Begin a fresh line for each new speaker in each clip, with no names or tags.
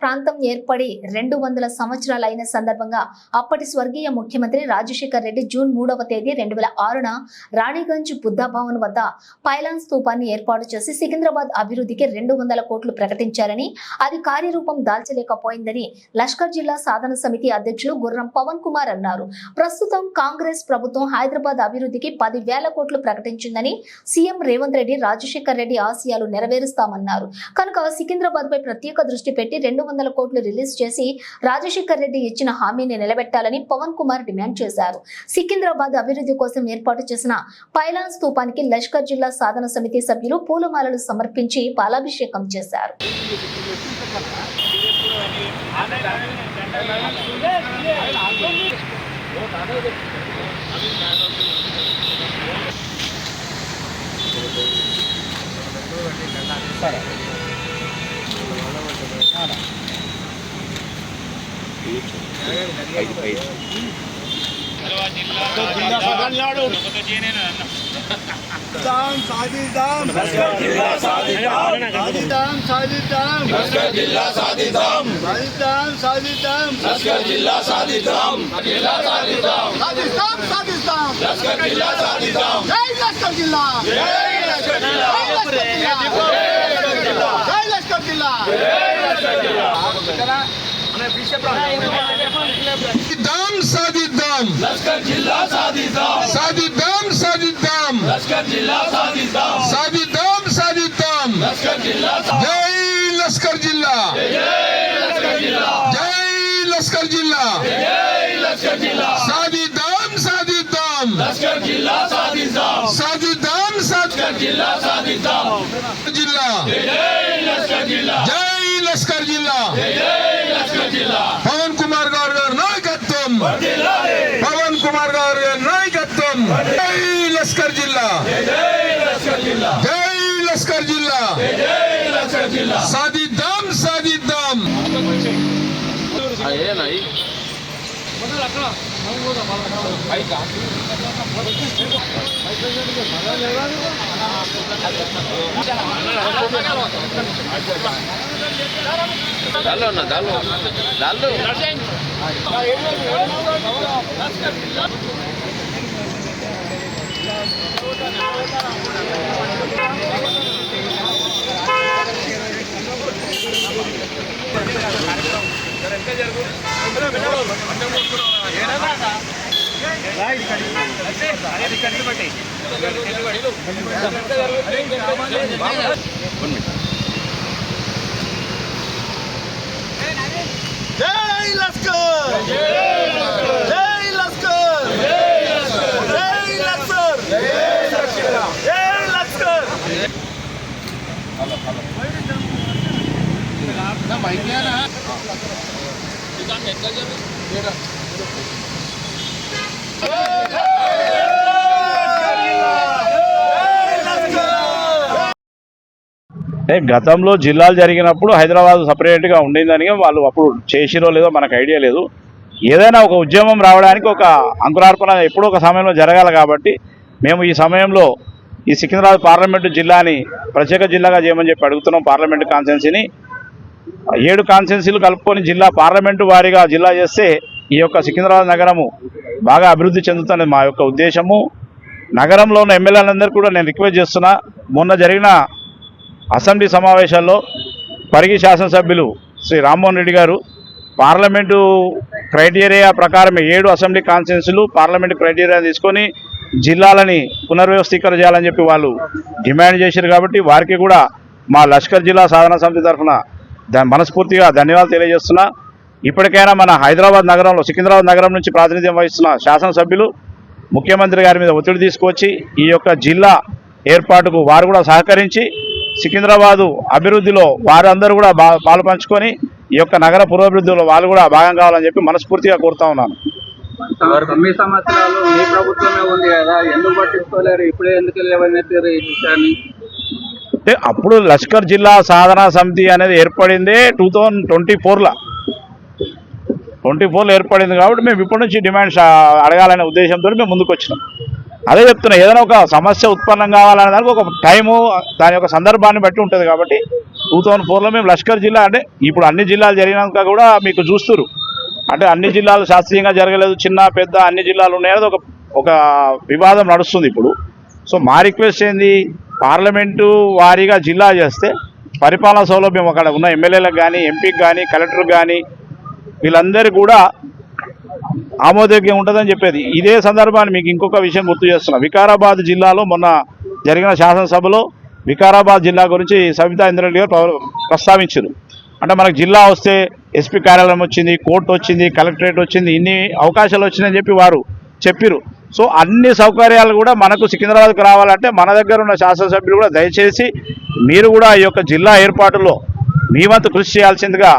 ప్రాంతం ఏర్పడి 200 సంవత్సరాలైన సందర్భంగా అప్పటి స్వర్గీయ ముఖ్యమంత్రి రాజశేఖర్ రెడ్డి జూన్ 3వ తేదీ 2006న రాణిగంజ్ బుద్ధ భవన్ వద్ద పైలాన్ స్తూపాన్ని ఏర్పాటు చేసి సికింద్రాబాద్ అభివృద్ధికి 200 కోట్లు ప్రకటించారని, అది కార్యరూపం దాల్చలేకపోయిందని లష్కర్ జిల్లా సాధన సమితి అధ్యక్షులు గుర్రం పవన్ కుమార్ అన్నారు. ప్రస్తుతం కాంగ్రెస్ ప్రభుత్వం హైదరాబాద్ అభివృద్ధికి 10,000 కోట్లు ప్రకటించిందని, సీఎం రేవంత్ రెడ్డి రాజశేఖర్ రెడ్డి ఆశయాలు నెరవేరుస్తామన్నారు. కనుక సికింద్రాబాద్ పై ప్రత్యేక దృష్టి పెట్టి 200 కోట్లు రిలీజ్ చేసి రాజశేఖర్ రెడ్డి ఇచ్చిన హామీని నిలబెట్టాలని పవన్ కుమార్ డిమాండ్ చేశారు. సికింద్రాబాద్ అభివృద్ధి కోసం ఏర్పాటు చేసిన పైలాన్ స్తూపానికి లష్కర్ జిల్లా సాధన సమితి సభ్యులు పూలమాలలు సమర్పించి పాలాభిషేకం చేశారు.
సాధిద్దాం లష్కర్ జిల్లా సాధిద్దాం సాధిద్దాం సాధిద్దాం లష్కర్ జిల్లా సాధిద్దాం సాధిద్దాం సాధిద్దాం లష్కర్ జిల్లా జై లష్కర్ జిల్లా జై లష్కర్ జిల్లా జై లష్కర్ జిల్లా సాధిద్దాం సాధిద్దాం లష్కర్ జిల్లా సాధిద్దాం సాధిద్దాం లష్కర్ జిల్లా సాధిద్దాం జిల్లా జై లష్కర్ జిల్లా జై లష్కర్ జిల్లా జై లష్కర్ జిల్లా పవన్ కుమార్ గారు నాయకత్వం పవన్ కుమార్ గారు నాయకత్వం జై లష్కర్ జిల్లా జై లష్కర్ జిల్లా జై లష్కర్ జిల్లా జై లష్కర్ జిల్లా సాధిద్దాం సాధిద్దాం జై లష్కర్ జై లష్కర్ జై లష్కర్ జై లష్కర్
గతంలో జిల్లాలు జరిగినప్పుడు హైదరాబాద్ సపరేట్గా ఉండేదని వాళ్ళు అప్పుడు చేసిరో లేదో మనకు ఐడియా లేదు. ఏదైనా ఒక ఉద్యమం రావడానికి ఒక అంకురార్పణ ఎప్పుడో ఒక సమయంలో జరగాలి. కాబట్టి మేము ఈ సమయంలో ఈ సికింద్రాబాద్ పార్లమెంటు జిల్లాని ప్రత్యేక జిల్లాగా చేయమని చెప్పి అడుగుతున్నాం. పార్లమెంటు కాన్స్టిట్యున్సీని 7 కాన్స్టిట్యున్సీలు కలుపుకొని జిల్లా పార్లమెంటు వారీగా జిల్లా చేస్తే ఈ యొక్క సికింద్రాబాద్ నగరము బాగా అభివృద్ధి చెందుతున్నది మా యొక్క ఉద్దేశము. నగరంలో ఉన్న ఎమ్మెల్యేలందరూ కూడా నేను రిక్వెస్ట్ చేస్తున్నా, మొన్న జరిగిన అసెంబ్లీ సమావేశాల్లో పరిగి శాసనసభ్యులు శ్రీ రామ్మోహన్ రెడ్డి గారు పార్లమెంటు క్రైటీరియా ప్రకారం 7 అసెంబ్లీ కాన్స్టిట్యున్సీలు పార్లమెంటు క్రైటీరియా తీసుకొని జిల్లాలని పునర్వ్యవస్థీకరణ చేయాలని చెప్పి వాళ్ళు డిమాండ్ చేశారు. కాబట్టి వారికి కూడా మా లష్కర్ జిల్లా సాధన సమితి తరఫున మనస్ఫూర్తిగా ధన్యవాదాలు తెలియజేస్తున్నా. ఇప్పటికైనా మన హైదరాబాద్ నగరంలో సికింద్రాబాద్ నగరం నుంచి ప్రాతినిధ్యం వహిస్తున్న శాసనసభ్యులు ముఖ్యమంత్రి గారి మీద ఒత్తిడి తీసుకొచ్చి ఈ యొక్క జిల్లా ఏర్పాటుకు వారు కూడా సహకరించి సికింద్రాబాదు అభివృద్ధిలో వారందరూ కూడా పాలు పంచుకొని ఈ యొక్క నగర పురోభివృద్ధిలో వాళ్ళు కూడా భాగం కావాలని చెప్పి మనస్ఫూర్తిగా కోరుతా ఉన్నాను.
9 సంవత్సరాలు మీ ప్రభుత్వమే ఉంది కదా, ఎందుకు పట్టించుకోలేరు? ఇప్పుడే ఎందుకు లేవనెత్తారు ఈ విషయాన్ని?
అంటే అప్పుడు లష్కర్ జిల్లా సాధనా సమితి అనేది ఏర్పడిందే 2024లో ఏర్పడింది. కాబట్టి మేము ఇప్పటి నుంచి డిమాండ్స్ అడగాలనే ఉద్దేశంతో మేము ముందుకు వచ్చినాం. అదే చెప్తున్నా, ఏదైనా ఒక సమస్య ఉత్పన్నం కావాలనే దానికి ఒక టైము దాని యొక్క సందర్భాన్ని బట్టి ఉంటుంది. కాబట్టి 2004లో మేము లష్కర్ జిల్లా అంటే ఇప్పుడు అన్ని జిల్లాలు జరిగినాక కూడా మీకు చూస్తురు అంటే అన్ని జిల్లాలు శాస్త్రీయంగా జరగలేదు, చిన్న పెద్ద అన్ని జిల్లాలు ఉన్నాయనేది ఒక వివాదం నడుస్తుంది ఇప్పుడు. సో మా రిక్వెస్ట్ ఏంది, పార్లమెంటు వారీగా జిల్లా చేస్తే పరిపాలనా సౌలభ్యం అక్కడ ఉన్న ఎమ్మెల్యేలకు కానీ ఎంపీకి కానీ కలెక్టర్కి కానీ వీళ్ళందరికీ కూడా ఆమోదయోగ్యం ఉంటుందని చెప్పేది. ఇదే సందర్భాన్ని మీకు ఇంకొక విషయం గుర్తు చేస్తున్నా. వికారాబాద్ జిల్లాలో మొన్న జరిగిన శాసనసభలో వికారాబాద్ జిల్లా గురించి సబితా ఇంద్రారెడ్డి గారు ప్రస్తావించారు. అంటే మనకు జిల్లా వస్తే ఎస్పీ కార్యాలయం వచ్చింది, కోర్టు వచ్చింది, కలెక్టరేట్ వచ్చింది, ఇన్ని అవకాశాలు వచ్చినాయని చెప్పి వారు చెప్పారు. సో అన్ని సౌకర్యాలు కూడా మనకు సికింద్రాబాద్కు రావాలంటే మన దగ్గర ఉన్న శాసనసభ్యులు కూడా దయచేసి మీరు కూడా ఈ యొక్క జిల్లా ఏర్పాటులో మీ వంతు కృషి చేయాల్సిందిగా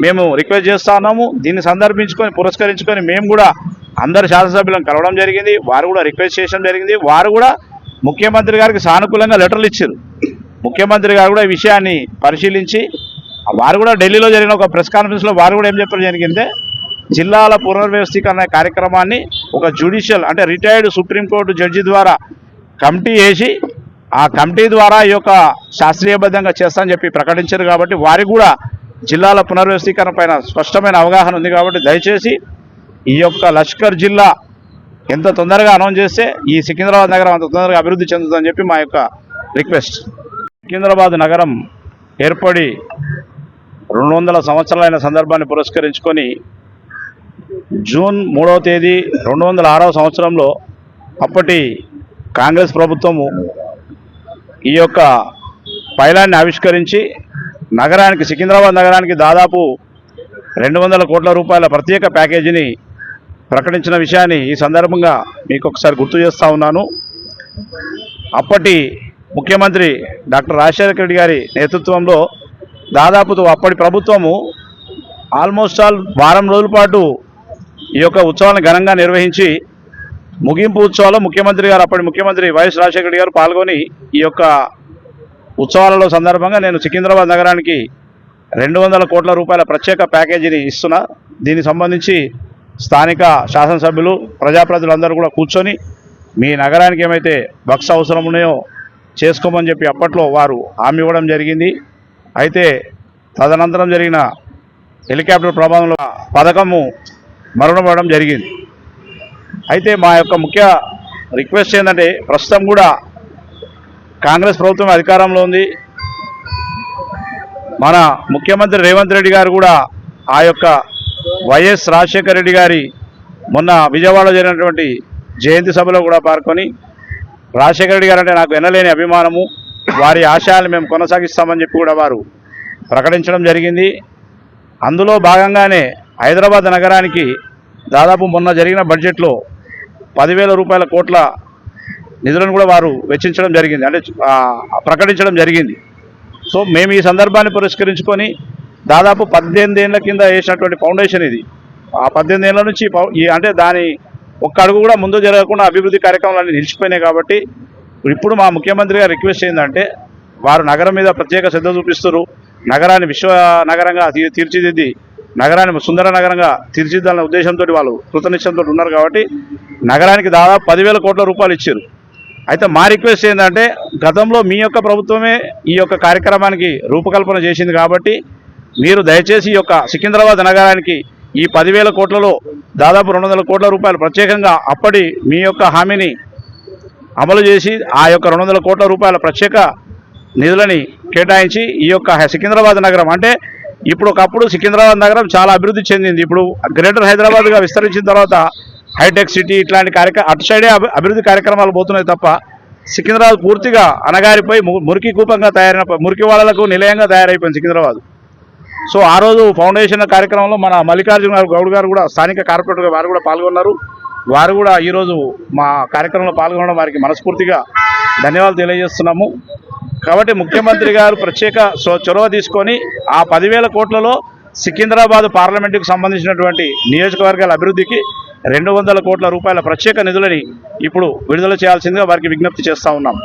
మేము రిక్వెస్ట్ చేస్తా ఉన్నాము. దీన్ని సందర్భించుకొని పురస్కరించుకొని మేము కూడా అందరు శాసనసభ్యులను కలవడం జరిగింది. వారు కూడా రిక్వెస్ట్ చేయడం జరిగింది. వారు కూడా ముఖ్యమంత్రి గారికి సానుకూలంగా లెటర్లు ఇచ్చారు. ముఖ్యమంత్రి గారు కూడా ఈ విషయాన్ని పరిశీలించి వారు కూడా ఢిల్లీలో జరిగిన ఒక ప్రెస్ కాన్ఫరెన్స్లో వారు కూడా ఏం చెప్పడం జరిగిందంటే జిల్లాల పునర్వ్యవస్థీకరణ కార్యక్రమాన్ని ఒక జ్యుడిషియల్ అంటే రిటైర్డ్ సుప్రీంకోర్టు జడ్జి ద్వారా కమిటీ వేసి ఆ కమిటీ ద్వారా ఈ యొక్క శాస్త్రీయబద్ధంగా చేస్తామని చెప్పి ప్రకటించారు. కాబట్టి వారికి కూడా జిల్లాల పునర్వ్యవస్థీకరణ పైన స్పష్టమైన అవగాహన ఉంది. కాబట్టి దయచేసి ఈ యొక్క లష్కర్ జిల్లా ఎంత తొందరగా అనౌన్స్ చేస్తే ఈ సికింద్రాబాద్ నగరం అంత తొందరగా అభివృద్ధి చెందుతుందని చెప్పి మా యొక్క రిక్వెస్ట్. సికింద్రాబాద్ నగరం ఏర్పడి 200 సంవత్సరాలైన సందర్భాన్ని పురస్కరించుకొని జూన్ 3వ తేదీ 2006వ సంవత్సరంలో అప్పటి కాంగ్రెస్ ప్రభుత్వము ఈ యొక్క పైలాన్ని ఆవిష్కరించి నగరానికి సికింద్రాబాద్ నగరానికి దాదాపు 200 కోట్ల రూపాయల ప్రత్యేక ప్యాకేజీని ప్రకటించిన విషయాన్ని ఈ సందర్భంగా మీకు ఒకసారి గుర్తు చేస్తూ ఉన్నాను. అప్పటి ముఖ్యమంత్రి డాక్టర్ రాజశేఖర రెడ్డి గారి నేతృత్వంలో దాదాపు అప్పటి ప్రభుత్వము ఆల్మోస్ట్ ఆల్ వారం రోజుల పాటు ఈ యొక్క ఉత్సవాలను ఘనంగా నిర్వహించి ముగింపు ఉత్సవాల్లో అప్పటి ముఖ్యమంత్రి వైఎస్ రాజశేఖర రెడ్డి గారు పాల్గొని ఈ యొక్క ఉత్సవాలలో సందర్భంగా నేను సికింద్రాబాద్ నగరానికి 200 కోట్ల రూపాయల ప్రత్యేక ప్యాకేజీని ఇస్తున్నా. దీనికి సంబంధించి స్థానిక శాసనసభ్యులు ప్రజాప్రతినిధులందరూ కూడా కూర్చొని మీ నగరానికి ఏమైతే బక్స్ అవసరం ఉన్నాయో చేసుకోమని చెప్పి అప్పట్లో వారు హామీ ఇవ్వడం జరిగింది. అయితే తదనంతరం జరిగిన హెలికాప్టర్ ప్రమాదంలో పథకము మరణపడడం జరిగింది. అయితే మా యొక్క ముఖ్య రిక్వెస్ట్ ఏంటంటే ప్రస్తుతం కూడా కాంగ్రెస్ ప్రభుత్వం అధికారంలో ఉంది. మన ముఖ్యమంత్రి రేవంత్ రెడ్డి గారు కూడా ఆ యొక్క వైఎస్ రాజశేఖర రెడ్డి గారి మొన్న విజయవాడలో జరిగినటువంటి జయంతి సభలో కూడా పాల్గొని రాజశేఖర రెడ్డి గారు అంటే నాకు ఎనలేని అభిమానము, వారి ఆశయాలు మేము కొనసాగిస్తామని చెప్పి కూడా వారు ప్రకటించడం జరిగింది. అందులో భాగంగానే హైదరాబాద్ నగరానికి దాదాపు మొన్న జరిగిన బడ్జెట్లో 10,000 కోట్ల నిధులను కూడా వారు వెచ్చించడం జరిగింది, అంటే ప్రకటించడం జరిగింది. సో మేము ఈ సందర్భాన్ని పురస్కరించుకొని దాదాపు 18 ఏళ్ల కింద వేసినటువంటి ఫౌండేషన్ ఇది. ఆ 18 ఏళ్ల నుంచి అంటే దాని ఒక్క అడుగు కూడా ముందు జరగకుండా అభివృద్ధి కార్యక్రమాలన్నీ నిలిచిపోయినాయి. కాబట్టి ఇప్పుడు మా ముఖ్యమంత్రి గారు రిక్వెస్ట్ ఏంటంటే వారు నగరం మీద ప్రత్యేక శ్రద్ధ చూపిస్తారు. నగరాన్ని విశ్వ నగరంగా తీర్చిదిద్ది నగరాన్ని సుందర నగరంగా తీర్చిదిద్దాలనే ఉద్దేశంతో వాళ్ళు కృతనిశ్చయంతో ఉన్నారు. కాబట్టి నగరానికి దాదాపు 10,000 కోట్ల రూపాయలు ఇచ్చారు. అయితే మా రిక్వెస్ట్ ఏంటంటే గతంలో మీ యొక్క ప్రభుత్వమే ఈ యొక్క కార్యక్రమానికి రూపకల్పన చేసింది. కాబట్టి మీరు దయచేసి ఈ యొక్క సికింద్రాబాద్ నగరానికి ఈ 10,000 కోట్లలో దాదాపు 200 కోట్ల రూపాయలు ప్రత్యేకంగా అప్పటి మీ యొక్క హామీని అమలు చేసి ఆ యొక్క 200 కోట్ల రూపాయల ప్రత్యేక నిధులని కేటాయించి ఈ యొక్క సికింద్రాబాద్ నగరం అంటే ఇప్పుడు ఒకప్పుడు సికింద్రాబాద్ నగరం చాలా అభివృద్ధి చెందింది. ఇప్పుడు గ్రేటర్ హైదరాబాద్గా విస్తరించిన తర్వాత హైటెక్ సిటీ ఇట్లాంటి అటు సైడే అభివృద్ధి కార్యక్రమాలు పోతున్నాయి తప్ప సికింద్రాబాద్ పూర్తిగా అనగారిపోయి మురికి కూపంగా మురికి వాళ్ళకు నిలయంగా తయారైపోయింది సికింద్రాబాద్. సో ఆ రోజు ఫౌండేషన్ కార్యక్రమంలో మన మల్లికార్జున గౌడ్ గారు కూడా స్థానిక కార్పొరేటర్గా వారు కూడా పాల్గొన్నారు. వారు కూడా ఈరోజు మా కార్యక్రమంలో పాల్గొనడం వారికి మనస్ఫూర్తిగా ధన్యవాదాలు తెలియజేస్తున్నాము. కాబట్టి ముఖ్యమంత్రి గారు ప్రత్యేక చొరవ తీసుకొని ఆ 10,000 కోట్లలో సికింద్రాబాద్ పార్లమెంటుకు సంబంధించినటువంటి నియోజకవర్గాల అభివృద్ధికి 200 కోట్ల రూపాయల ప్రత్యేక నిధులని ఇప్పుడు విడుదల చేయాల్సిందిగా వారికి విజ్ఞప్తి చేస్తూ ఉన్నాం.